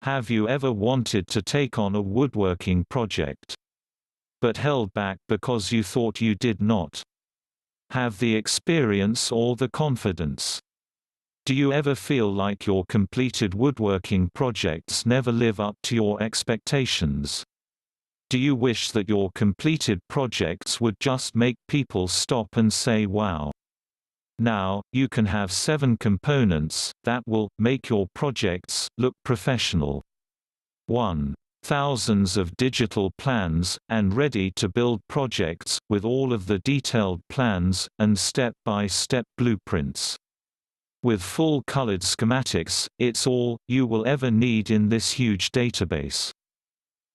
Have you ever wanted to take on a woodworking project, but held back because you thought you did not have the experience or the confidence? Do you ever feel like your completed woodworking projects never live up to your expectations? Do you wish that your completed projects would just make people stop and say wow? Now, you can have 7 components that will make your projects look professional. 1. Thousands of digital plans, and ready-to-build projects, with all of the detailed plans, and step-by-step blueprints. With full-colored schematics, it's all you will ever need in this huge database.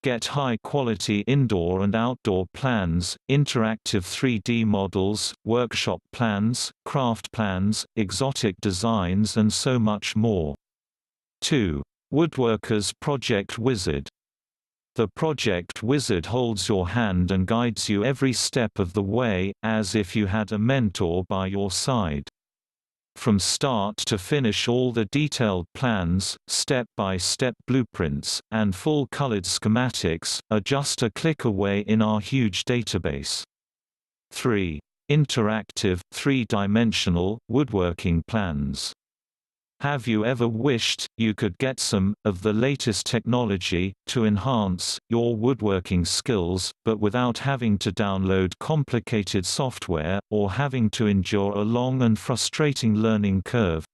Get high-quality indoor and outdoor plans, interactive 3D models, workshop plans, craft plans, exotic designs and so much more. 2. Woodworker's Project Wizard. The Project Wizard holds your hand and guides you every step of the way, as if you had a mentor by your side. From start to finish, all the detailed plans, step-by-step blueprints, and full-colored schematics are just a click away in our huge database. 3. Interactive, 3-dimensional, woodworking plans. Have you ever wished you could get some of the latest technology to enhance your woodworking skills, but without having to download complicated software, or having to endure a long and frustrating learning curve?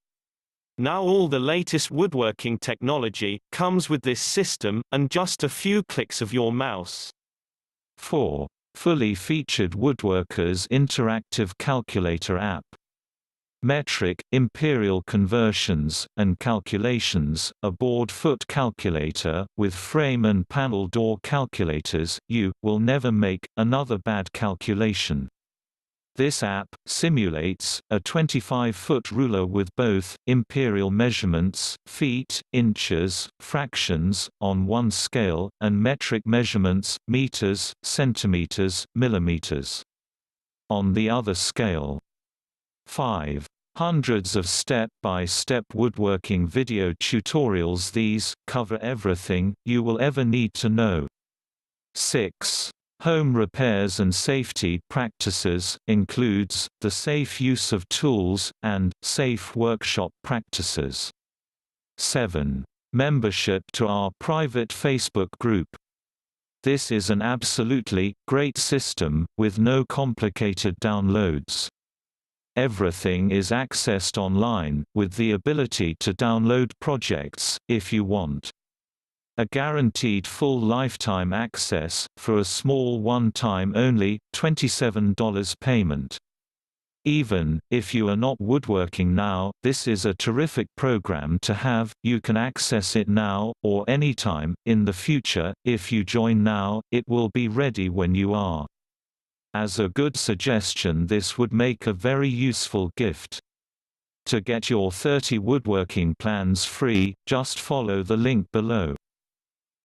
Now all the latest woodworking technology comes with this system, and just a few clicks of your mouse. 4. Fully featured Woodworker's Interactive Calculator app. Metric, imperial conversions, and calculations, a board-foot calculator, with frame and panel door calculators. You will never make another bad calculation. This app simulates a 25-foot ruler with both imperial measurements, feet, inches, fractions, on one scale, and metric measurements, meters, centimeters, millimeters, on the other scale. 5. Hundreds of step-by-step woodworking video tutorials. These cover everything you will ever need to know. 6. Home repairs and safety practices, includes the safe use of tools, and safe workshop practices. 7. Membership to our private Facebook group. This is an absolutely great system, with no complicated downloads. Everything is accessed online, with the ability to download projects, if you want. A guaranteed full lifetime access, for a small one-time only, $27 payment. Even if you are not woodworking now, this is a terrific program to have. You can access it now, or anytime, in the future. If you join now, it will be ready when you are. As a good suggestion, this would make a very useful gift. To get your 30 woodworking plans free, just follow the link below.